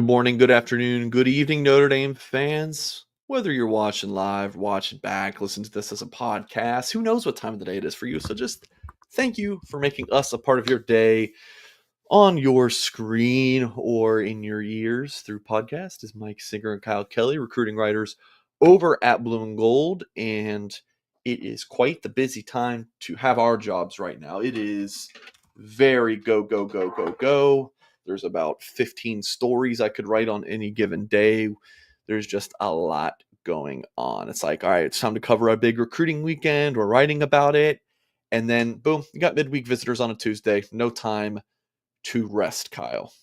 Good morning, good afternoon, good evening, Notre Dame fans. Whether you're watching live, watching back, listen to this as a podcast, who knows what time of the day it is for you. So just thank you for making us a part of your day on your screen or in your ears through podcast. Is Mike Singer and Kyle Kelly, recruiting writers over at Blue and Gold. And it is quite the busy time to have our jobs right now. It is very go, go, go, go, go. There's about 15 stories I could write on any given day. There's just a lot going on. It's like, all right, it's time to cover a big recruiting weekend. We're writing about it. And then, boom, you got midweek visitors on a Tuesday. No time to rest, Kyle.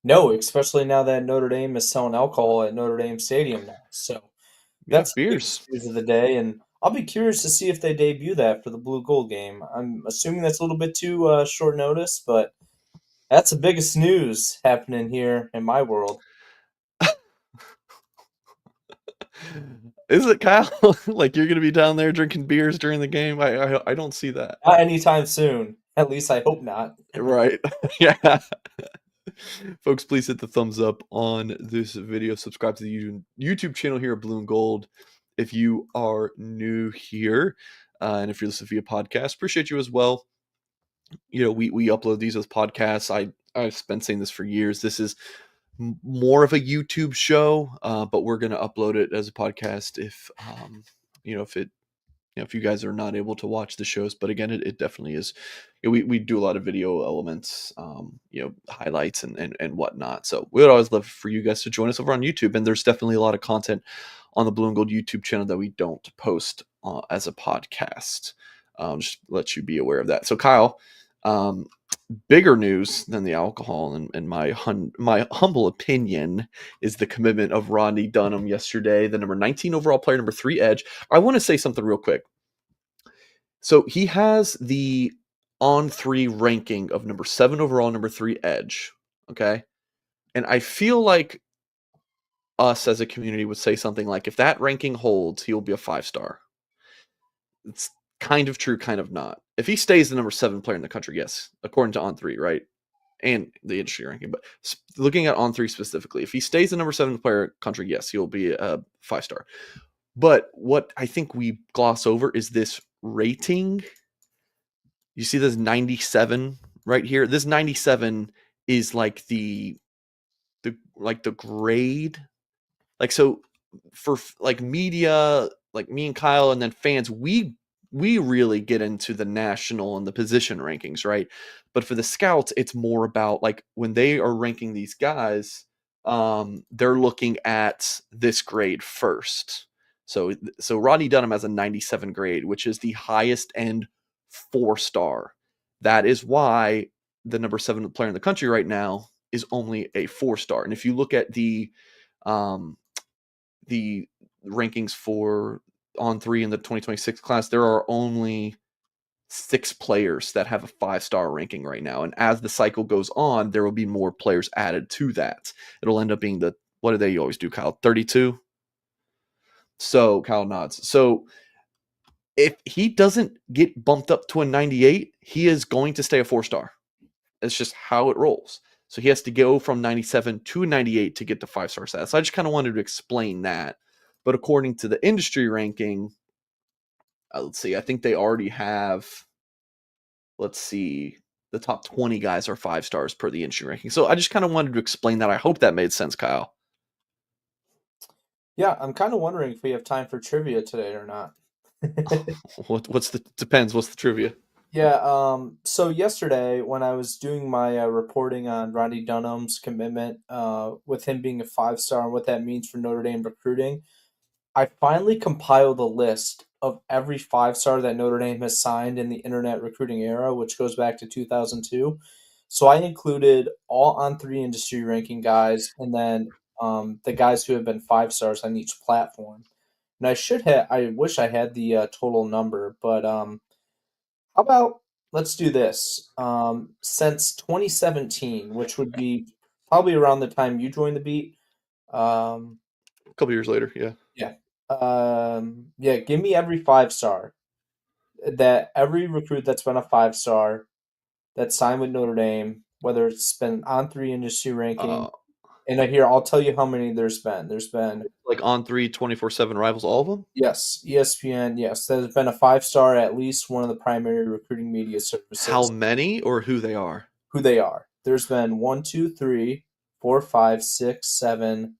No, especially now that Notre Dame is selling alcohol at Notre Dame Stadium now. So Yeah, that's the beers. biggest news of the day, and I'll be curious to see if they debut that for the Blue Gold game. I'm assuming that's a little bit too short notice, but that's the biggest news happening here in my world. Is it, Kyle? Like you're gonna be down there drinking beers during the game? I don't see that. Not anytime soon. At least I hope not. Right. Yeah. Folks, please hit the thumbs up on this video. Subscribe to the YouTube channel here at Blue and Gold if you are new here. And if you're listening via podcast, appreciate you as well. You know, we upload these as podcasts. I've been saying this for years. This is more of a YouTube show, but we're going to upload it as a podcast if it if you guys are not able to watch the shows. But again, it definitely is. We do a lot of video elements, highlights and whatnot. So we would always love for you guys to join us over on YouTube. And there's definitely a lot of content on the Blue and Gold YouTube channel that we don't post as a podcast. Just let you be aware of that. So Kyle, um, bigger news than the alcohol, in my humble opinion, is the commitment of Rodney Dunham yesterday, the number 19 overall player, number 3 edge. I want to say something real quick. So he has the On3 ranking of number 7 overall, number 3 edge. Okay. And I feel like us as a community would say something like, if that ranking holds, he will be a 5-star. It's kind of true, kind of not. If he stays the number 7 player in the country, yes, according to On3, right? And the industry ranking, but looking at On3 specifically, if he stays the number 7 player country, yes, he'll be a 5-star. But what I think we gloss over is this rating. You see this 97 right here. This 97 is like the grade. Like, so for like media, like me and Kyle, and then fans, we really get into the national and the position rankings, right? But for the scouts, it's more about like when they are ranking these guys, they're looking at this grade first. So Rodney Dunham has a 97 grade, which is the highest end 4-star. That is why the number 7 player in the country right now is only a 4-star. And if you look at um, the rankings for On3 in the 2026 class, there are only 6 players that have a 5-star ranking right now. And as the cycle goes on, there will be more players added to that. It'll end up being what do they always do, Kyle? 32? So Kyle nods. So if he doesn't get bumped up to a 98, he is going to stay a 4-star. It's just how it rolls. So he has to go from 97 to 98 to get the 5-star status. So I just kind of wanted to explain that. But according to the industry ranking, let's see, I think they already have, let's see, the top 20 guys are 5-stars per the industry ranking. So I just kind of wanted to explain that. I hope that made sense, Kyle. Yeah, I'm kind of wondering if we have time for trivia today or not. Depends. What's the trivia? Yeah, so yesterday when I was doing my reporting on Rodney Dunham's commitment, with him being a 5-star and what that means for Notre Dame recruiting, I finally compiled a list of every 5-star that Notre Dame has signed in the internet recruiting era, which goes back to 2002. So I included all On3 industry ranking guys and then the guys who have been 5-stars on each platform. And I wish I had the total number, but how about let's do this? Since 2017, which would be probably around the time you joined the beat. Um, A couple years later, yeah. yeah. Yeah, give me every 5-star. That every recruit that's been a 5-star that signed with Notre Dame, whether it's been On3 industry Uh, ranking And here, I'll tell you how many there's been. There's been, Like on 3 24/7 rivals, all of them? yes, ESPN, yes, there's been a 5-star at least one of the primary recruiting media How services. many or who they are? Who they are. There's been 1, 2, 3, 4, 5, 6, 7,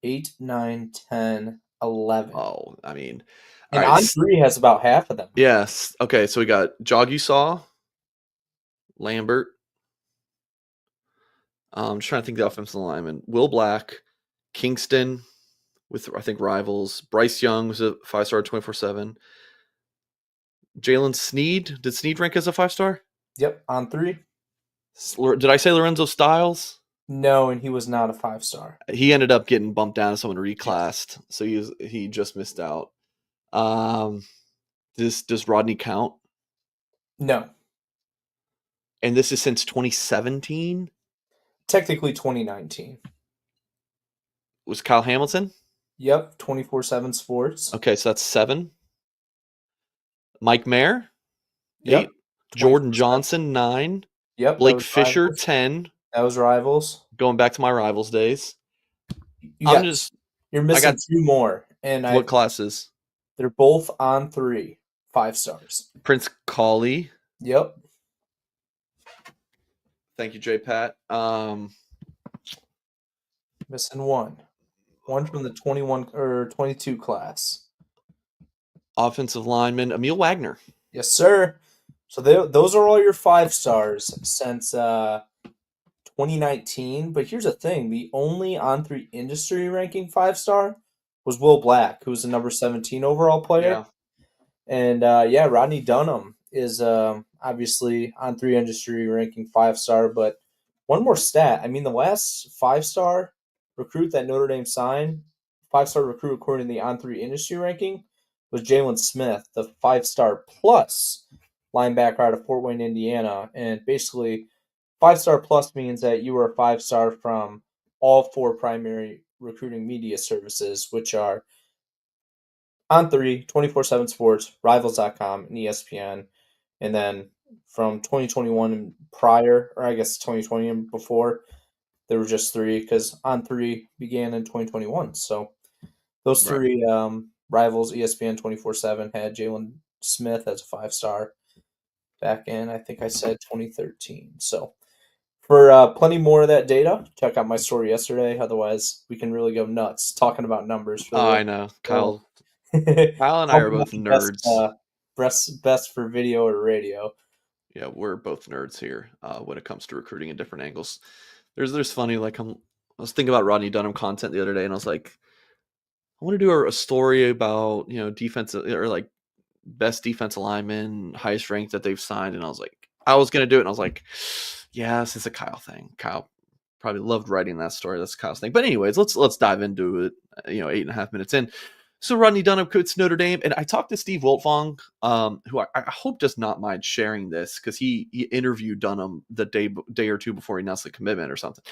8, 9, 10, 11. Oh, I mean, all And right. on three has about half of them. Yes. Okay, so we got Jogusaw, Lambert. I'm just trying to think of the offensive lineman. Will Black, Kingston with I think rivals. Bryce Young was a 5-star 24/7. Jalen Sneed. Did Sneed rank as a 5-star? Yep, on three. Did I say Lorenzo Styles? No, and he was not a 5-star. He ended up getting bumped down. Someone Yes. reclassed, so he just missed out. Um, does Rodney count? No. And this is since 2017. Technically 2019. Was Kyle Hamilton? Yep, 24/7 Sports. Okay, so that's 7. Mike Mayer, 8. Yep, Jordan 24/7. Johnson, 9. Yep, that Blake was Fisher, Rivals. 10. That was Rivals. Going back to my rivals days. I'm Yes. just You're I missing got two more, and what classes? they're both on three. 5-stars. Prince Colley. Yep. Thank you, J Pat. Missing one. One from the 21 or 22 class. Offensive lineman Emil Wagner. Yes, sir. So those are all your 5-stars since 2019. But here's the thing: the only on-three industry ranking 5-star was Will Black, who was the number 17 overall player. Yeah. And yeah, Rodney Dunham is obviously on three industry ranking 5-star. But one more stat: I mean, the last 5-star recruit that Notre Dame signed, 5-star recruit according to the on three industry ranking, was Jalen Smith, the 5-star plus linebacker out of Fort Wayne, Indiana. And basically, 5-star plus means that you were a 5-star from all four primary recruiting media services, which are on three, 24/7 Sports, Rivals.com, and ESPN. And then from 2021 and prior, or I guess 2020 and before, there were just three because on three began in 2021. So those Right. three Rivals, ESPN 24/7 had Jalen Smith as a 5-star back in, I think I said 2013. So for plenty more of that data, check out my story yesterday. Otherwise, we can really go nuts talking about numbers for Oh, the I rest know. of the show. Kyle and I are Probably not both the best, nerds. best for video or radio. Yeah, we're both nerds here when it comes to recruiting in different angles. There's funny like I was thinking about Rodney Dunham content the other day, and I was like, I want to do a story about defensive or like best defensive lineman, highest rank that they've signed, and I was gonna do it, and I was like, yeah, this is a Kyle thing. Kyle probably loved writing that story. That's Kyle's thing. But anyways, let's dive into it. 8.5 minutes in. So Rodney Dunham coats Notre Dame, and I talked to Steve Wiltfong, who I hope does not mind sharing this because he interviewed Dunham the day or two before he announced the commitment or something,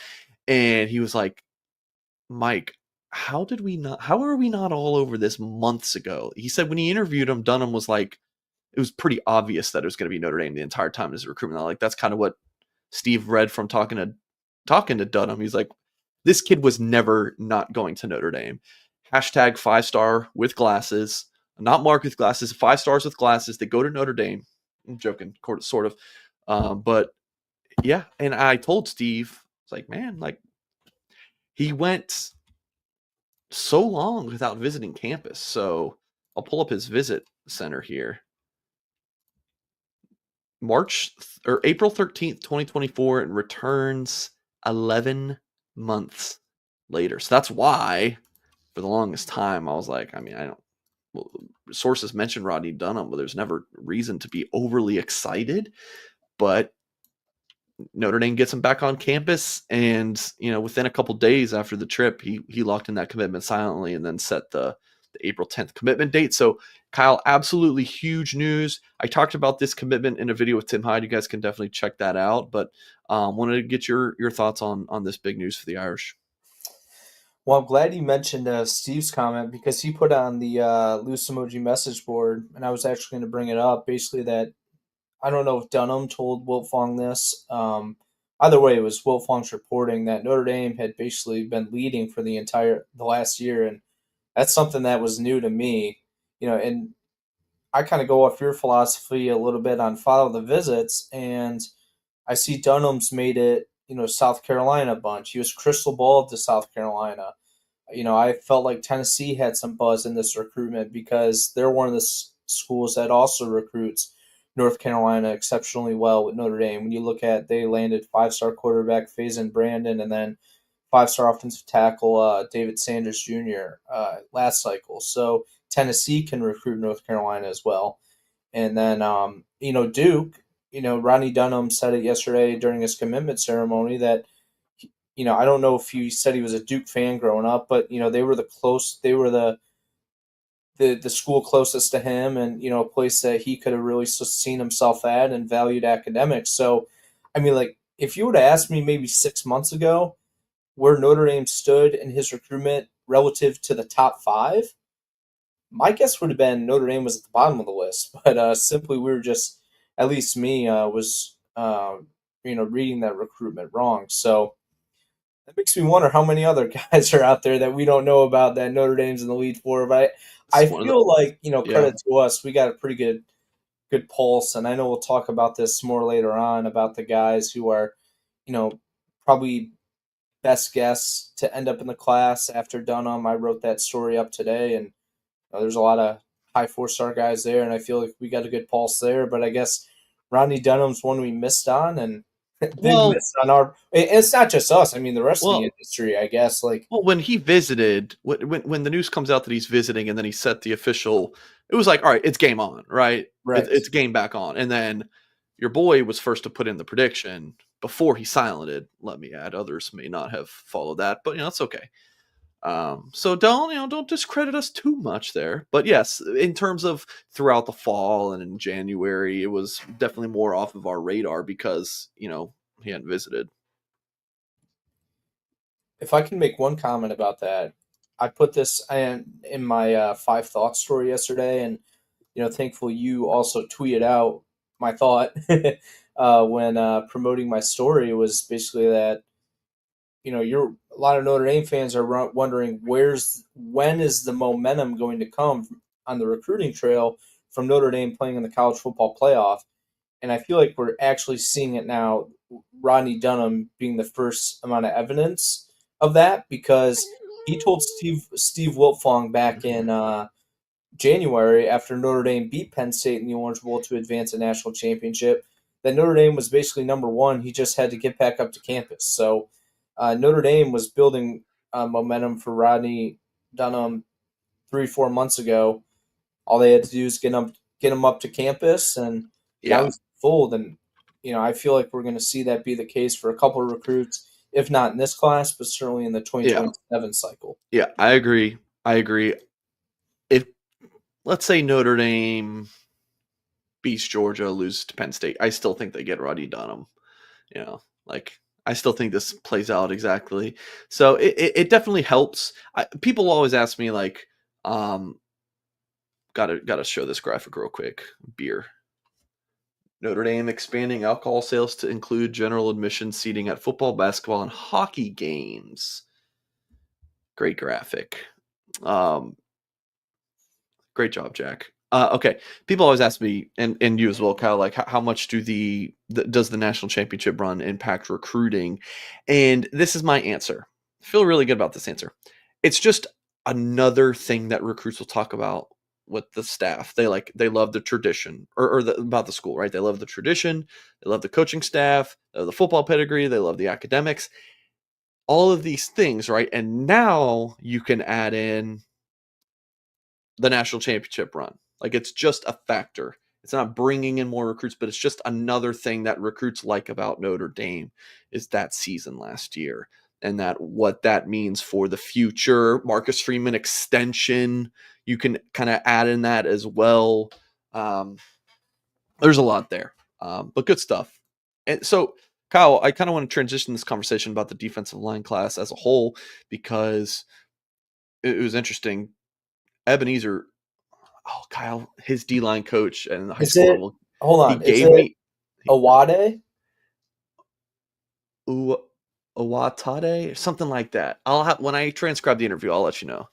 and he was like, Mike, how are we not all over this months ago? He said when he interviewed him, Dunham was like, it was pretty obvious that it was going to be Notre Dame the entire time as a recruitment. Like that's kind of what Steve read from talking to Dunham. He's like, this kid was never not going to Notre Dame. Hashtag 5-star with glasses, not marked with glasses, 5 stars with glasses. They go to Notre Dame. I'm joking, sort of. But yeah, and I told Steve, it's like, man, like he went so long without visiting campus. So I'll pull up his visit center here. April 13th, 2024, and returns 11 months later. So that's why for the longest time I was like, I mean, I don't well, sources mention Rodney Dunham, but there's never reason to be overly excited. But Notre Dame gets him back on campus, and within a couple days after the trip, he locked in that commitment silently, and then set the April 10th commitment date. So Kyle, absolutely huge news. I talked about this commitment in a video with Tim Hyde. You guys can definitely check that out. But wanted to get your thoughts on this big news for the Irish. Well, I'm glad you mentioned Steve's comment because he put on the loose emoji message board, and I was actually going to bring it up. Basically, that I don't know if Dunham told Wiltfong this. either way, it was Wilfong's reporting that Notre Dame had basically been leading for the last year, and that's something that was new to me. And I kind of go off your philosophy a little bit on follow the visits, and I see Dunham's made it, South Carolina a bunch. He was crystal balled to South Carolina. I felt like Tennessee had some buzz in this recruitment because they're one of the schools that also recruits North Carolina exceptionally well with Notre Dame. When you look at, they landed 5-star quarterback Faison Brandon, and then 5-star offensive tackle David Sanders Jr. Last cycle. So Tennessee can recruit North Carolina as well. And then, Duke, Rodney Dunham said it yesterday during his commitment ceremony that, I don't know if he said he was a Duke fan growing up, but, they were the school closest to him, and, a place that he could have really seen himself at and valued academics. So, I mean, like, if you would have asked me maybe 6 months ago where Notre Dame stood in his recruitment relative to the top five, my guess would have been Notre Dame was at the bottom of the list, but simply we were just, at least me, was reading that recruitment wrong. So that makes me wonder how many other guys are out there that we don't know about that Notre Dame's in the lead for. But I It's one of the feel like yeah. credit to us, we got a pretty good pulse, and I know we'll talk about this more later on about the guys who are probably best guess to end up in the class after Dunham. I wrote that story up today, and there's a lot of high 4-star guys there, and I feel like we got a good pulse there. But I guess Rodney Dunham's one we missed on, and big Well, miss on our. And it's not just us. I mean, the rest of the well, industry, I guess. Like, Well, when he visited, when the news comes out that he's visiting, and then he set the official, it was like, all right, it's game on, right? right. It's game back on, and then your boy was first to put in the prediction before he silented. Let me add, others may not have followed that, but it's okay. So don't discredit us too much there. But yes, in terms of throughout the fall and in January, it was definitely more off of our radar because he hadn't visited. If I can make one comment about that, I put this in my 5 thoughts story yesterday, and thankfully you also tweeted out my thought when promoting my story. Was basically that you're a lot of Notre Dame fans are wondering when is the momentum going to come on the recruiting trail from Notre Dame playing in the college football playoff, and I feel like we're actually seeing it now. Rodney Dunham being the first amount of evidence of that, because he told Steve Wiltfong back in January after Notre Dame beat Penn State in the Orange Bowl to advance a national championship that Notre Dame was basically number one. He just had to get back up to campus. So Notre Dame was building momentum for Rodney Dunham 3-4 months ago. All they had to do is get him up to campus, and now Yeah, he's full. And I feel like we're going to see that be the case for a couple of recruits, if not in this class, but certainly in the yeah, 2027 cycle. yeah. I agree. I agree. If let's say Notre Dame beats Georgia, loses to Penn State, I still think they get Rodney Dunham. Like I still think this plays out exactly. So it definitely helps. People always ask me like, gotta show this graphic real quick. Beer. Notre Dame expanding alcohol sales to include general admission seating at football, basketball, and hockey games. Great graphic. Um, Great job, Jack. Okay, people always ask me, and you as well, Kyle, like how much does the national championship run impact recruiting? And this is my answer. I feel really good about this answer. It's just another thing that recruits will talk about with the staff. They love the tradition about the school, right? They love the tradition, they love the coaching staff, they love the football pedigree, they love the academics, all of these things, right? And now you can add in the national championship run. Like it's just a factor. It's not bringing in more recruits, but it's just another thing that recruits like about Notre Dame is that season last year and that what that means for the future. Marcus Freeman extension, you can kind of add in that as well. Um, there's a lot there, but good stuff. And so, Kyle, I kind of want to transition this conversation about the defensive line class as a whole because it was interesting. Ebenezer, Kyle, his D line coach and the high Is school it? level, Hold he on. Is gave it me Awade? U Uwatade, something like that. I'll have when I transcribe the interview, I'll let you know.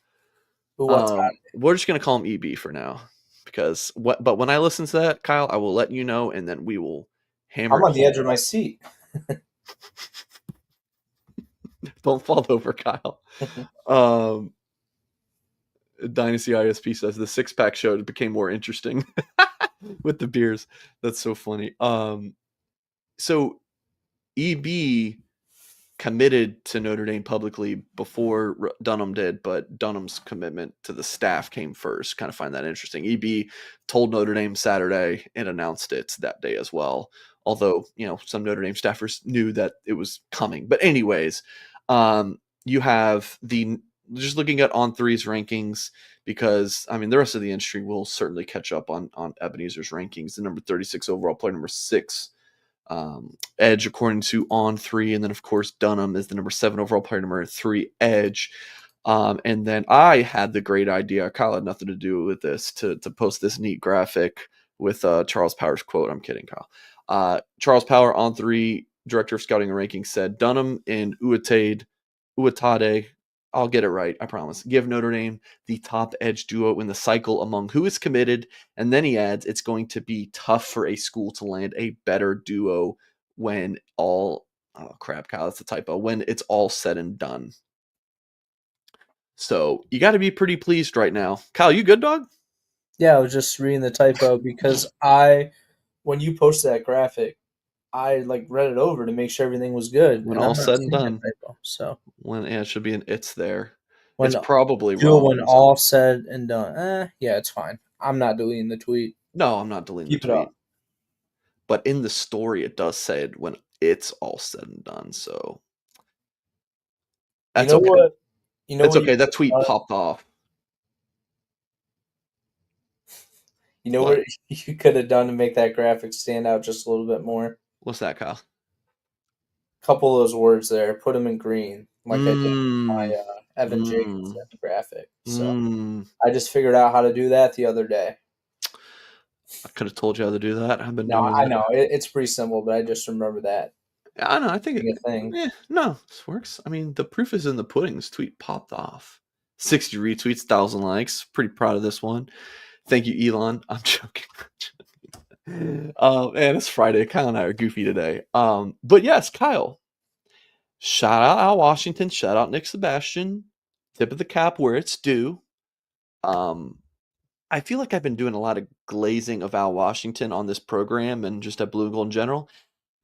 Uwatake. We're just gonna call him EB for now because what? But when I listen to that, Kyle, I will let you know, and then we will hammer I'm it on the home. edge of my seat. Don't fall over, Kyle. Um, Dynasty ISP says the six pack show became more interesting with the beers. That's so funny. So EB committed to Notre Dame publicly before Dunham did, but Dunham's commitment to the staff came first. Kind of find that interesting. EB told Notre Dame Saturday and announced it that day as well. Although, some Notre Dame staffers knew that it was coming. But anyways, you have just looking at On3's rankings, because the rest of the industry will certainly catch up on Ebenezer's rankings. The number 36 overall player, number 6 edge according to On3, and then of course Dunham is the number 7 overall player, number 3 edge. And then I had the great idea, Kyle had nothing to do with this, to post this neat graphic with Charles Power's quote. I'm kidding, Kyle. Charles Power, On3 director of scouting and rankings, said Dunham and Uwatade, I'll get it right, I promise, give Notre Dame the top edge duo in the cycle among who is committed. And then he adds, it's going to be tough for a school to land a better duo when all, oh crap, Kyle, that's a typo, when it's all said and done. So you got to be pretty pleased right now. Kyle, you good, dog? Yeah, I was just reading the typo because when you posted that graphic, I read it over to make sure everything was good, When and all I'm not said and seeing a done. typo. So It should be an it's there. when It's probably wrong when in some. all said and done, yeah, it's fine. I'm not deleting the tweet. No, I'm not deleting the Keep it up. tweet. But in the story, it does say it when it's all said and done. So You that's know okay. what? You know It's what you okay. That could tweet have done? popped off. You know What? what you could have done to make that graphic stand out just a little bit more? What's that, Kyle? A couple of those words there, put them in green, like I did with Mmm. my Evan Jacobson Mmm. graphic. So Mmm. I just figured out how to do that the other day. I could have told you how to do that. I've been No, doing I that. know it's pretty simple, but I just remember that I know. I think being a thing. no, this works. The proof is in the pudding. This tweet popped off. 60 retweets, 1,000 likes. Pretty proud of this one. Thank you, Elon. I'm joking. Man, it's Friday. Kyle and I are goofy today. But yes, Kyle. Shout out Al Washington. Shout out Nick Sebastian. Tip of the cap where it's due. Um, I feel like I've been doing a lot of glazing of Al Washington on this program and just at Blue and Gold in general.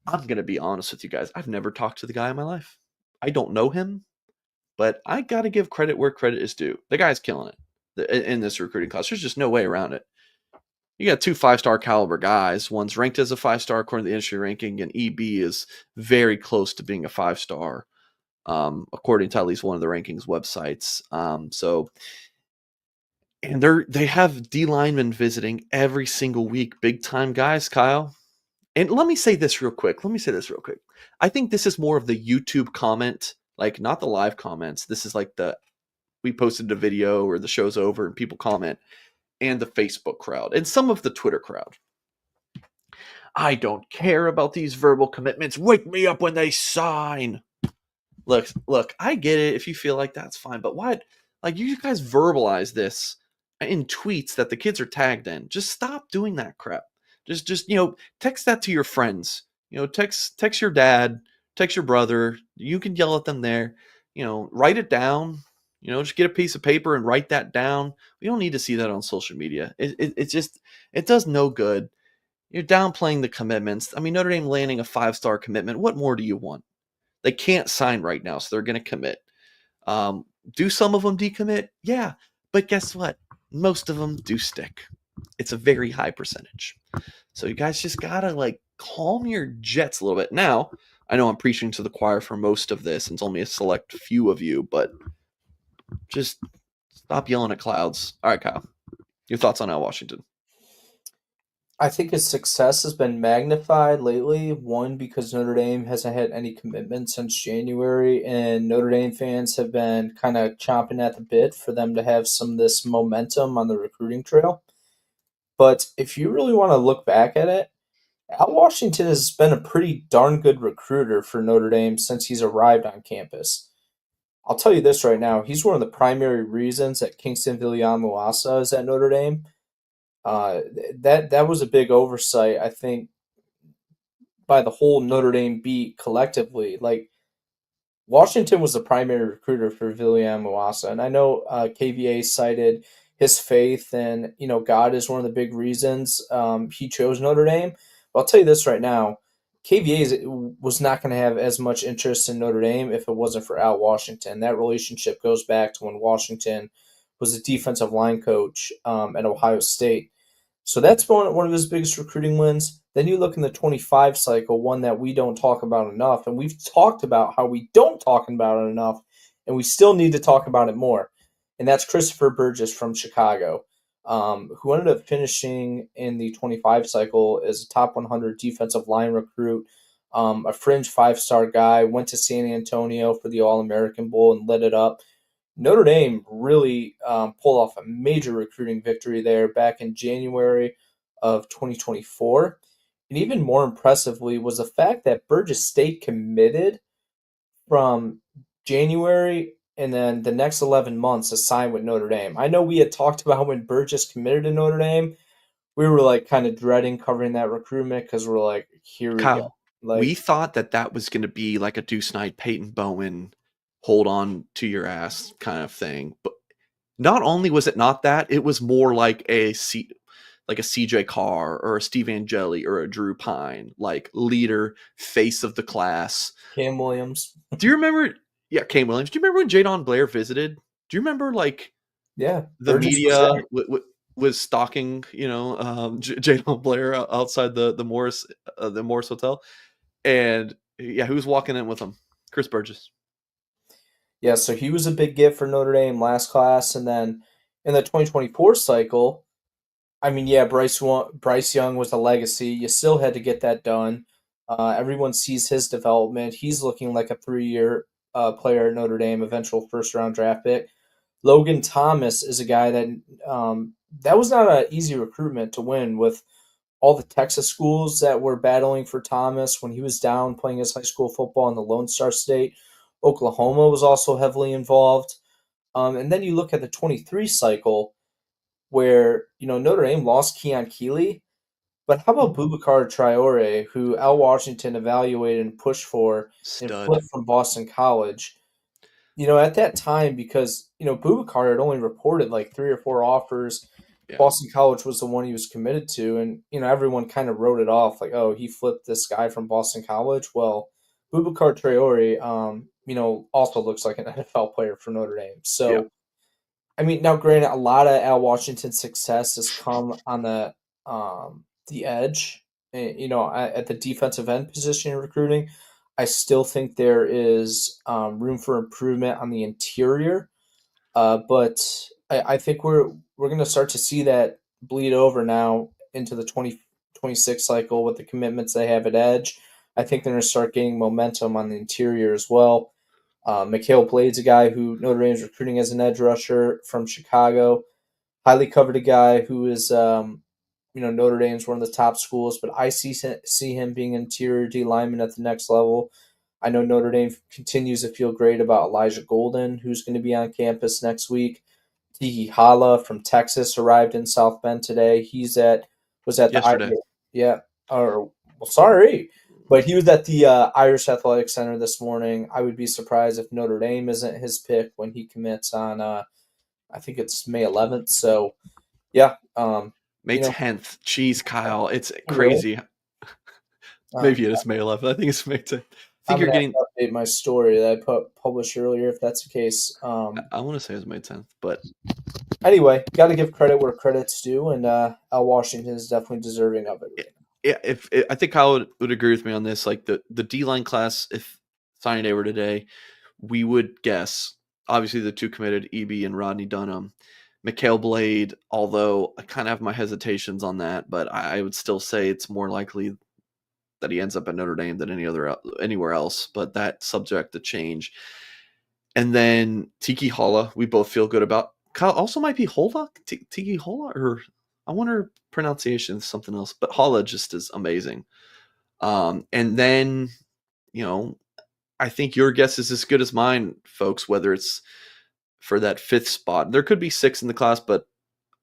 I'm gonna be honest with you guys. I've never talked to the guy in my life. I don't know him, but I gotta give credit where credit is due. The guy's killing it in this recruiting class. There's just no way around it. You got 2 5-star caliber guys. One's ranked as a 5-star according to the industry ranking, and EB is very close to being a 5-star, according to at least one of the rankings websites. And they have D linemen visiting every single week, big time guys, Kyle. And let me say this real quick. I think this is more of the YouTube comment, like not the live comments. This is like we posted a video or the show's over and people comment, and the Facebook crowd and some of the Twitter crowd. I don't care about these verbal commitments. Wake me up when they sign. Look, I get it. If you feel like that's fine, but why? Like, you guys verbalize this in tweets that the kids are tagged in. Just stop doing that crap. Just text that to your friends. Text your dad, text your brother. You can yell at them there. Write it down. Just get a piece of paper and write that down. We don't need to see that on social media. It does no good. You're downplaying the commitments. Notre Dame landing a 5-star commitment. What more do you want? They can't sign right now, so they're going to commit. Do some of them decommit? Yeah, but guess what? Most of them do stick. It's a very high percentage. So you guys just gotta calm your jets a little bit. Now, I know I'm preaching to the choir for most of this, and it's only a select few of you, but just stop yelling at clouds. All right, Kyle, your thoughts on Al Washington? I think his success has been magnified lately. One, because Notre Dame hasn't had any commitment since January, and Notre Dame fans have been kind of chomping at the bit for them to have some of this momentum on the recruiting trail. But if you really want to look back at it, Al Washington has been a pretty darn good recruiter for Notre Dame since he's arrived on campus. I'll tell you this right now, he's one of the primary reasons that Kingston Viliamu-Asa is at Notre Dame. That was a big oversight, I think, by the whole Notre Dame beat collectively. Like Washington was the primary recruiter for William Mwasa, and I know KVA cited his faith and God is one of the big reasons he chose Notre Dame. But I'll tell you this right now, KVA was not going to have as much interest in Notre Dame if it wasn't for Al Washington. That relationship goes back to when Washington was a defensive line coach at Ohio State. So that's one of his biggest recruiting wins. Then you look in the 25 cycle, one that we don't talk about enough, and we've talked about how we don't talk about it enough, and we still need to talk about it more. And that's Christopher Burgess from Chicago, who ended up finishing in the 25 cycle as a top 100 defensive line recruit, a fringe 5-star guy, went to San Antonio for the All American Bowl and lit it up. Notre Dame really pulled off a major recruiting victory there back in January of 2024. And even more impressively was the fact that Burgess stayed committed from January and then the next 11 months to sign with Notre Dame. I know we had talked about when Burgess committed to Notre Dame, we were like kind of dreading covering that recruitment because we're like, here we go. Kyle, we Like, thought that that was going to be like a Deuce Knight, Peyton Bowen, hold on to your ass kind of thing. But not only was it not that, it was more like like a CJ Carr or a Steve Angeli or a Drew Pine, like leader, face of the class. Cam Williams. Do you remember? Yeah, Kane Williams. Do you remember when Jadon Blair visited? Do you remember like Yeah, the Burgess was media there. was stalking, Jadon Blair outside the Morris Hotel, and yeah, who was walking in with him? Chris Burgess. Yeah, so he was a big get for Notre Dame last class, and then in the 2024 cycle, I mean, yeah, Bryce Young was a legacy. You still had to get that done. Everyone sees his development. He's looking like a 3-year player at Notre Dame, eventual first round draft pick. Logan Thomas is a guy that was not an easy recruitment to win with all the Texas schools that were battling for Thomas when he was down playing his high school football in the Lone Star State. Oklahoma was also heavily involved. And then you look at the 23 cycle where, Notre Dame lost Keon Keeley. But how about Boubacar Traore, who Al Washington evaluated and pushed for and Stud. flipped from Boston College? At that time, because, Boubacar had only reported like 3 or 4 offers. Yeah. Boston College was the one he was committed to. And, everyone kind of wrote it off like, oh, he flipped this guy from Boston College. Well, Boubacar Traore, also looks like an NFL player for Notre Dame. Yeah. So, I mean, now granted, a lot of Al Washington's success has come on the edge, at the defensive end position in recruiting. I still think there is room for improvement on the interior, but I think we're going to start to see that bleed over now into the 2026 cycle with the commitments they have at edge. I think they're going to start gaining momentum on the interior as well. Mikhail Blade's a guy who Notre Dame is recruiting as an edge rusher from Chicago. Highly coveted guy who is, Notre Dame's one of the top schools, but I see him being an interior D lineman at the next level. I know Notre Dame continues to feel great about Elijah Golden, who's going to be on campus next week. Tiki Hala from Texas arrived in South Bend today. Was at the Yesterday. yeah, or well, sorry, but he was at the Irish Athletic Center this morning. I would be surprised if Notre Dame isn't his pick when he commits on I think it's May 11th. So yeah, May 10th. Jeez, Kyle, it's really, crazy. um, Maybe it is May 11th. I think it's May 10th. I think I'm you're gonna have getting. to update my story that I published earlier if that's the case. I want to say it's May 10th, but Anyway, got to give credit where credit's due, and Al Washington is definitely deserving of it right now. yeah, if I think Kyle would agree with me on this, like the D line class, if signing day were today, we would guess obviously the two committed EB and Rodney Dunham, Mikhail Blade. Although I kind of have my hesitations on that, but I would still say it's more likely that he ends up at Notre Dame than anywhere else. But that subject to change. And then Tiki Hala, we both feel good about. Kyle also might be Hola, Tiki Hola, or I wonder pronunciation is something else, but Hala just is amazing. And then, you know, I think your guess is as good as mine, folks, whether it's for that fifth spot. There could be six in the class, but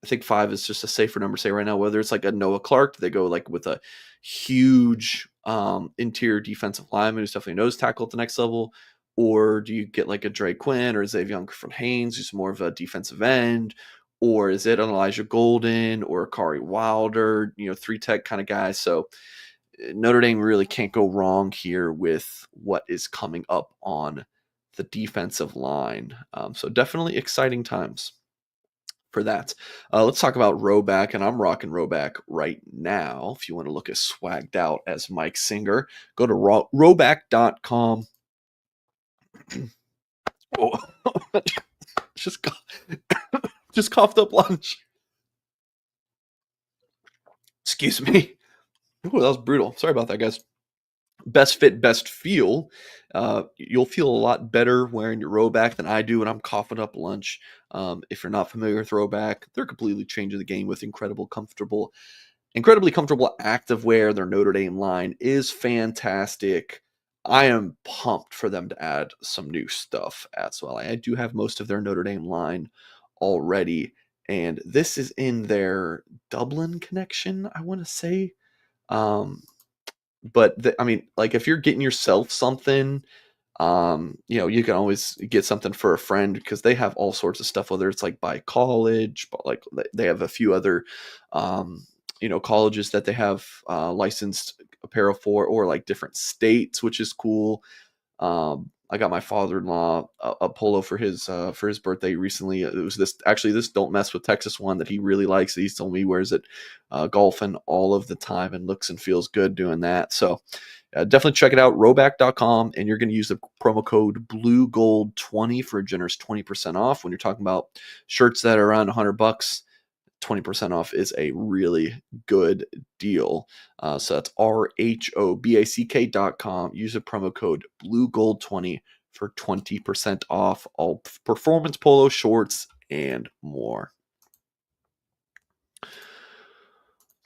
I think five is just a safer number to say right now. Whether it's like a Noah Clark, they go like with a huge interior defensive lineman who's definitely nose tackle at the next level, or do you get like a Dre Quinn or Xavier from Haynes, who's more of a defensive end, or is it an Elijah Golden or a Kari Wilder, three tech kind of guy? So Notre Dame really can't go wrong here with what is coming up on the defensive line. So definitely exciting times for that. Let's talk about Rhoback, and I'm rocking Rhoback right now. If you want to look as swagged out as Mike Singer, go to Rhoback.com. Oh, just just coughed up lunch. Excuse me. Oh, that was brutal. Sorry about that, guys. Best fit, best feel. You'll feel a lot better wearing your Rhoback than I do when I'm coughing up lunch. If you're not familiar with Rhoback, they're completely changing the game with incredibly comfortable activewear. Their Notre Dame line is fantastic. I am pumped for them to add some new stuff as well. I do have most of their Notre Dame line already, and this is in their Dublin connection, I want to say. But I mean, like if you're getting yourself something, you can always get something for a friend because they have all sorts of stuff, whether it's like by college, but like they have a few other, colleges that they have licensed apparel for, or like different states, which is cool. I got my father-in-law a polo for his birthday recently. It was this Don't Mess with Texas one that he really likes. He's told me he wears it golfing all of the time and looks and feels good doing that. So definitely check it out, Rhoback.com, and you're going to use the promo code BlueGold20 for a generous 20% off. When you're talking about shirts that are around $100, 20% off is a really good deal. So that's RHOBACK.com. Use the promo code BlueGold20 for 20% off all performance polo shorts and more.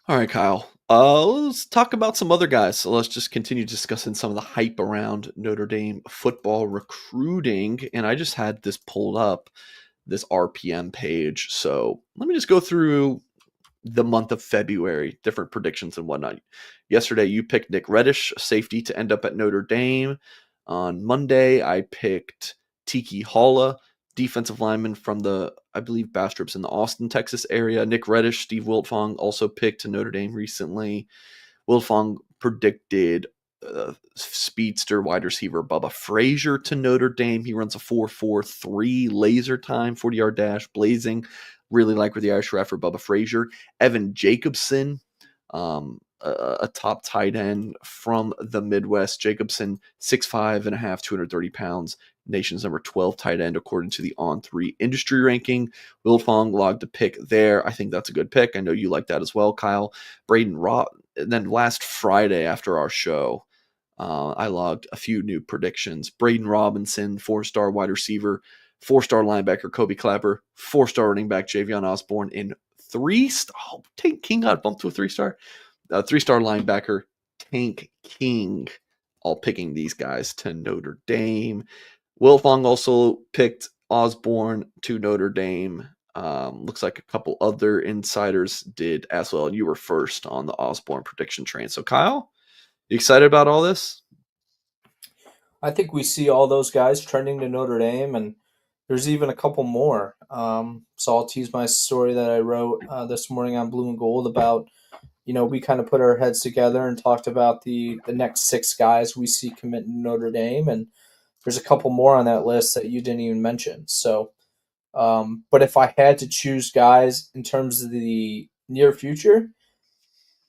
All right, Kyle. Let's talk about some other guys. So let's just continue discussing some of the hype around Notre Dame football recruiting. And I just had this pulled up, this RPM page. So let me just go through the month of February, different predictions and whatnot. Yesterday, you picked Nick Reddish, safety, to end up at Notre Dame. On Monday, I picked Tiki Halla, defensive lineman from the, I believe, Bastrop's in the Austin, Texas area. Nick Reddish, Steve Wiltfong also picked to Notre Dame recently. Wiltfong predicted speedster wide receiver Bubba Frazier to Notre Dame. He runs a 4.43 laser time, 40-yard dash, blazing. Really like where the Irish were at for Bubba Frazier. Evan Jacobson, a top tight end from the Midwest. Jacobson, 6'5.5", 230 pounds. Nation's number 12 tight end according to the On3 industry ranking. Wiltfong logged a pick there. I think that's a good pick. I know you like that as well, Kyle. And then last Friday after our show, I logged a few new predictions. Braden Robinson, 4-star wide receiver, 4-star linebacker Kobe Clapper, 4-star running back Javion Osborne, and 3-star Tank King got bumped to a 3-star. 3-star linebacker Tank King, all picking these guys to Notre Dame. Wiltfong also picked Osborne to Notre Dame. Looks like a couple other insiders did as well. You were first on the Osborne prediction train. So, Kyle, you excited about all this? I think we see all those guys trending to Notre Dame, and there's even a couple more. So I'll tease my story that I wrote this morning on Blue and Gold about, we kind of put our heads together and talked about the next 6 guys we see commit to Notre Dame, and there's a couple more on that list that you didn't even mention. So, but if I had to choose guys in terms of the near future,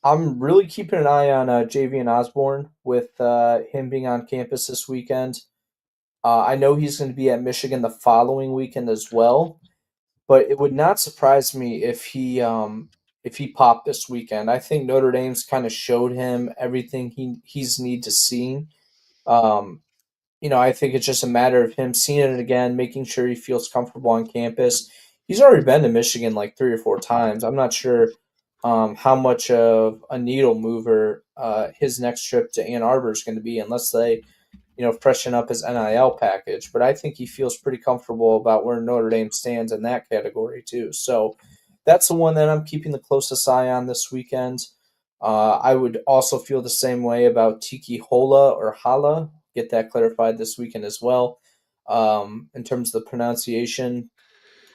I'm really keeping an eye on Javion Osborne with him being on campus this weekend. I know he's going to be at Michigan the following weekend as well, but it would not surprise me if he popped this weekend. I think Notre Dame's kind of showed him everything he's need to see. Um, I think it's just a matter of him seeing it again, making sure he feels comfortable on campus. He's already been to Michigan like 3 or 4 times. I'm not sure. how much of a needle mover his next trip to Ann Arbor is going to be, unless they, freshen up his NIL package. But I think he feels pretty comfortable about where Notre Dame stands in that category too. So that's the one that I'm keeping the closest eye on this weekend. I would also feel the same way about Tiki Hola or Hala. Get that clarified this weekend as well, in terms of the pronunciation.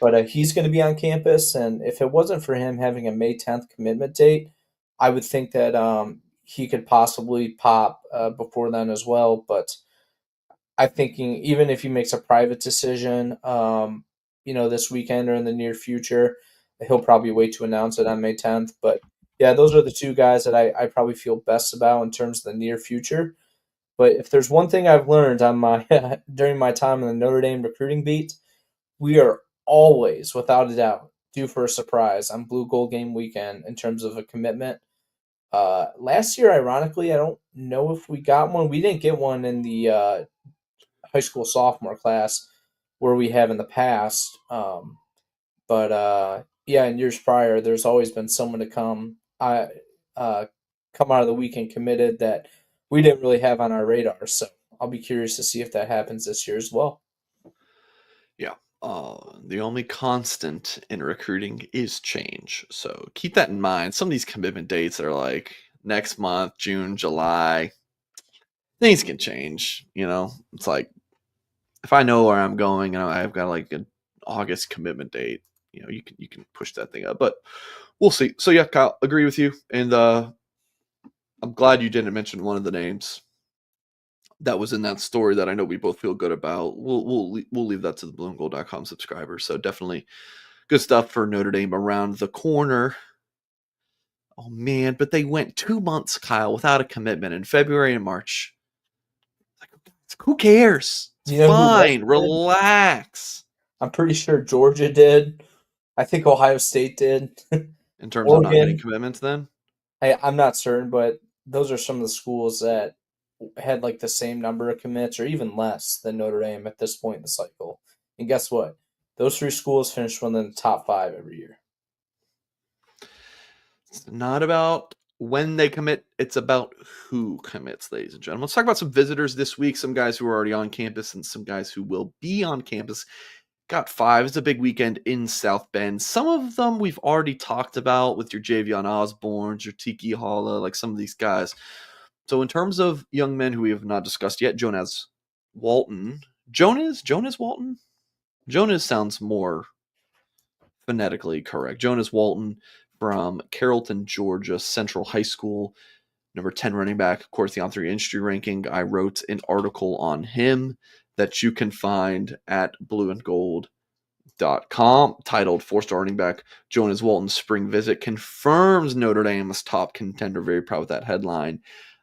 But he's going to be on campus, and if it wasn't for him having a May 10th commitment date, I would think that he could possibly pop before then as well. But I'm thinking even if he makes a private decision, this weekend or in the near future, he'll probably wait to announce it on May 10th. But yeah, those are the two guys that I probably feel best about in terms of the near future. But if there's one thing I've learned on my during my time in the Notre Dame recruiting beat, we are always, without a doubt, due for a surprise on Blue Gold Game weekend in terms of a commitment. Last year, ironically, I don't know if we got one. We didn't get one in the high school sophomore class where we have in the past. But yeah, in years prior, there's always been someone to come out of the weekend committed that we didn't really have on our radar. So I'll be curious to see if that happens this year as well. Yeah. The only constant in recruiting is change. So keep that in mind. Some of these commitment dates are like next month, June, July. Things can change. It's like if I know where I'm going and I've got like an August commitment date, you can push that thing up. But we'll see. So yeah, Kyle, agree with you. And I'm glad you didn't mention one of the names that was in that story that I know we both feel good about. We'll leave that to the blueandgold.com subscribers. So definitely good stuff for Notre Dame around the corner. Oh man, but they went 2 months, Kyle, without a commitment in February and March. Like, who cares? It's Do you know who else fine. did? Relax. I'm pretty sure Georgia did. I think Ohio State did. In terms of not getting Oregon, commitments, then I'm not certain, but those are some of the schools that had like the same number of commits or even less than Notre Dame at this point in the cycle. And guess what? Those three schools finished within the top five every year. it's not about when they commit, it's about who commits, ladies and gentlemen. Let's talk about some visitors this week, some guys who are already on campus and some guys who will be on campus. Got 5. It's a big weekend in South Bend. Some of them we've already talked about with your Javion Osborns, your Tiki Hala, like some of these guys. So in terms of young men who we have not discussed yet, Jonas Walton. Jonas Walton? Jonas sounds more phonetically correct. Jonas Walton from Carrollton, Georgia Central High School, number 10 running back, of course, the On3 industry ranking. I wrote an article on him that you can find at blueandgold.com titled 4-star running back Jonas Walton's spring visit confirms Notre Dame's top contender. Very proud of that headline.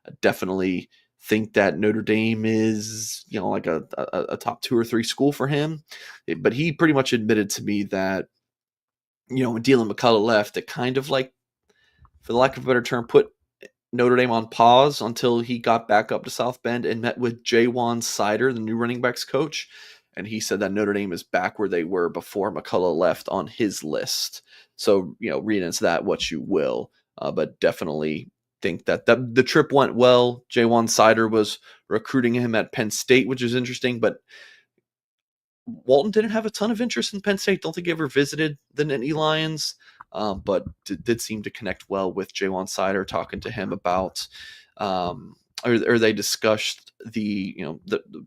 I definitely think that Notre Dame is, like a top 2 or 3 school for him. But he pretty much admitted to me that, when Dylan McCullough left, it kind of like, for the lack of a better term, put Notre Dame on pause until he got back up to South Bend and met with Jaywan Sider, the new running backs coach. And he said that Notre Dame is back where they were before McCullough left on his list. So, read into that what you will. But definitely think that the trip went well. Jaywan Sider was recruiting him at Penn State, which is interesting. But Walton didn't have a ton of interest in Penn State. Don't think he ever visited the Nittany Lions, but did seem to connect well with Jaywan Sider, talking to him about, or they discussed the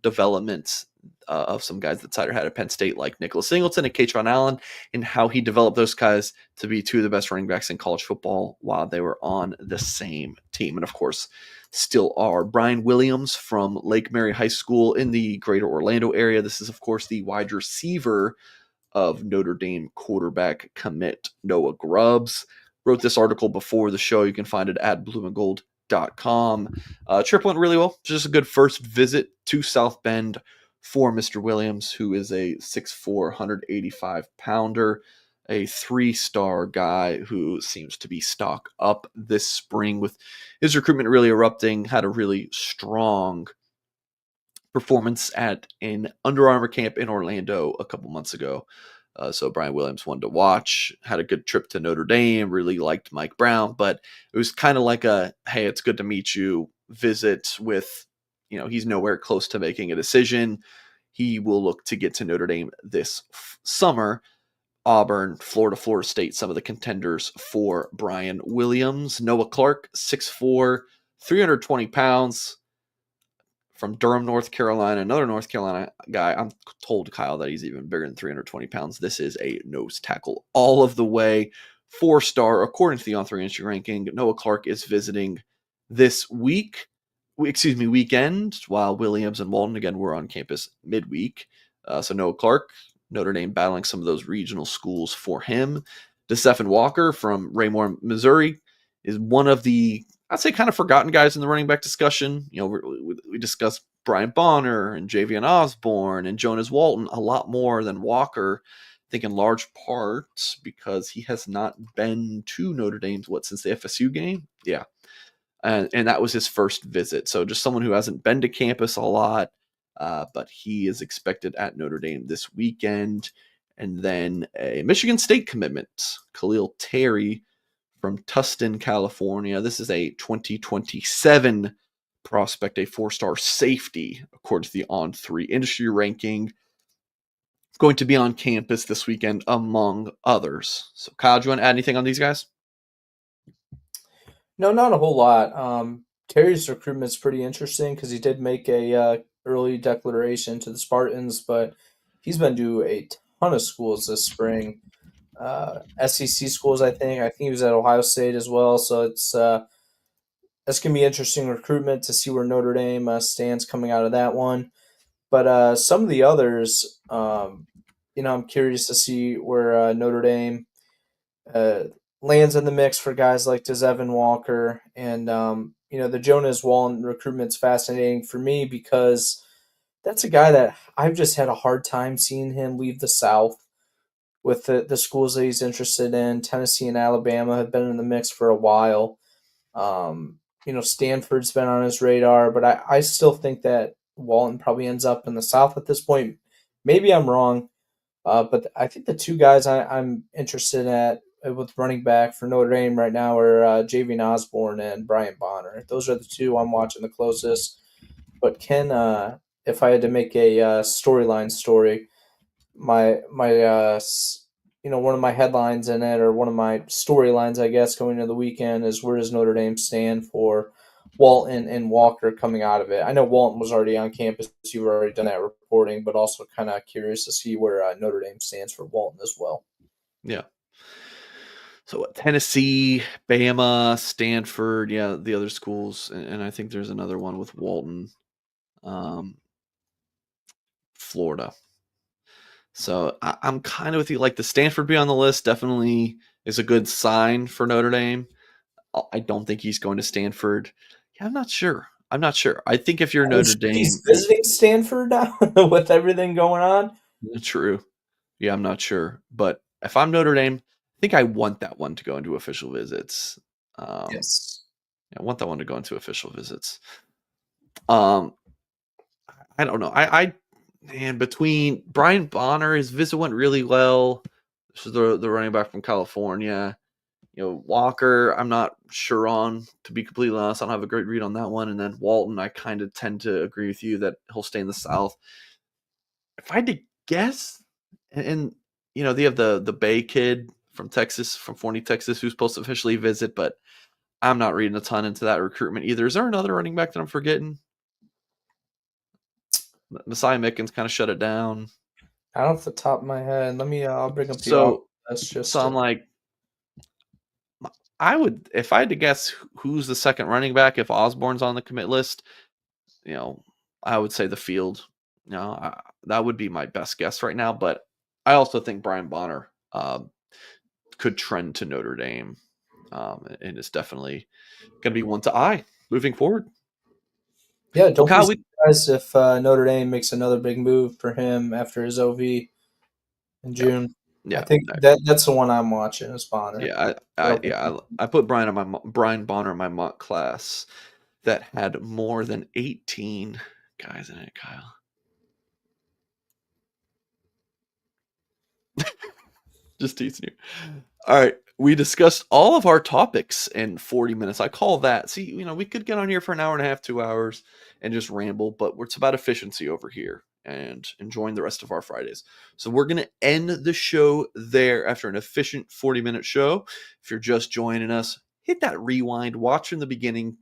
development of some guys that Sider had at Penn State, like Nicholas Singleton and Katron Allen, and how he developed those guys to be 2 of the best running backs in college football while they were on the same team. And of course, still are. Brian Williams from Lake Mary High School in the greater Orlando area. This is, of course, the wide receiver of Notre Dame quarterback commit Noah Grubbs. Wrote this article before the show. You can find it at blueandgold.com. Trip went really well. Just a good first visit to South Bend for Mr. Williams, who is a 6'4", 185-pounder, a 3-star guy who seems to be stock up this spring with his recruitment really erupting. Had a really strong performance at an Under Armour camp in Orlando a couple months ago. So Brian Williams wanted to watch, had a good trip to Notre Dame, really liked Mike Brown, but it was kind of like a, hey, it's good to meet you visit with, he's nowhere close to making a decision. He will look to get to Notre Dame this summer. Auburn, Florida State, some of the contenders for Brian Williams. Noah Clark, 6'4", 320 pounds, from Durham, North Carolina, another North Carolina guy. I'm told, Kyle, that he's even bigger than 320 pounds. This is a nose tackle all of the way. 4-star, according to the On3 Industry ranking. Noah Clark is visiting this weekend, while Williams and Walton, again, were on campus midweek. So Noah Clark, Notre Dame battling some of those regional schools for him. DeStephen Walker from Raymore, Missouri, is one of the, I'd say, kind of forgotten guys in the running back discussion. We discussed Brian Bonner and Javian Osborne and Jonas Walton a lot more than Walker. I think in large part because he has not been to Notre Dame, since the FSU game? Yeah. And that was his first visit. So just someone who hasn't been to campus a lot, but he is expected at Notre Dame this weekend. And then a Michigan State commitment, Khalil Terry, from Tustin, California. This is a 2027 prospect, a 4-star safety, according to the On3 Industry ranking. Going to be on campus this weekend, among others. So, Kyle, do you want to add anything on these guys? No, not a whole lot. Terry's recruitment's pretty interesting because he did make a early declaration to the Spartans, but he's been to a ton of schools this spring. SEC schools, I think. I think he was at Ohio State as well. So that's gonna be interesting recruitment to see where Notre Dame stands coming out of that one. But some of the others, I'm curious to see where Notre Dame uh, lands in the mix for guys like DeStephen Walker. And, the Jonas Walton recruitment's fascinating for me because that's a guy that I've just had a hard time seeing him leave the South with the schools that he's interested in. Tennessee and Alabama have been in the mix for a while. Stanford's been on his radar, but I still think that Walton probably ends up in the South at this point. Maybe I'm wrong, but I think the two guys I'm interested at with running back for Notre Dame right now are Javian Osborne and Brian Bonner. Those are the two I'm watching the closest. But if I had to make a storyline story, one of my headlines in it, or one of my storylines, I guess, going into the weekend is, where does Notre Dame stand for Walton and Walker coming out of it? I know Walton was already on campus. You've already done that reporting, but also kind of curious to see where Notre Dame stands for Walton as well. Yeah. So Tennessee, Bama, Stanford, yeah, the other schools, and I think there's another one with Walton, Florida. So I'm kind of with you. Like, the Stanford be on the list definitely is a good sign for Notre Dame. I don't think he's going to Stanford. Yeah, I'm not sure. I think if you're Notre Dame, he's visiting Stanford now with everything going on. True. Yeah, I'm not sure. But if I'm Notre Dame, I think I want that one to go into official visits. Yes. I want that one to go into official visits. I don't know. Man, between Brian Bonner, his visit went really well. This is the running back from California. Walker, I'm not sure on, to be completely honest. I don't have a great read on that one. And then Walton, I kind of tend to agree with you that he'll stay in the South. If I had to guess, and they have the Bay kid from Texas, from Forney, Texas, who's supposed to officially visit, but I'm not reading a ton into that recruitment either. Is there another running back that I'm forgetting? Messiah Mickens kind of shut it down. Out off the top of my head, I'll bring up the So, that's just I'm like, if I had to guess who's the second running back, if Osborne's on the commit list, I would say the field. That would be my best guess right now. But I also think Brian Bonner could trend to Notre Dame, and it's definitely going to be one to eye moving forward. Yeah, Well, don't be Kyle, surprised if Notre Dame makes another big move for him after his OV in June. yeah, I think that's the one I'm watching is Bonner. I put Brian Bonner in my mock class that had more than 18 guys in it, Kyle. Just teasing you. All right. We discussed all of our topics in 40 minutes. I call that. See, we could get on here for an hour and a half, 2 hours and just ramble, but it's about efficiency over here and enjoying the rest of our Fridays. So we're going to end the show there after an efficient 40-minute show. If you're just joining us, hit that rewind, watch from the beginning.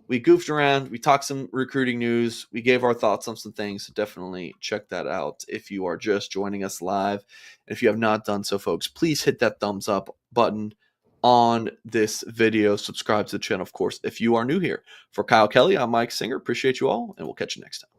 We goofed around. We talked some recruiting news. We gave our thoughts on some things. So definitely check that out if you are just joining us live. And if you have not done so, folks, please hit that thumbs up button on this video. Subscribe to the channel, of course, if you are new here. For Kyle Kelly, I'm Mike Singer. Appreciate you all, and we'll catch you next time.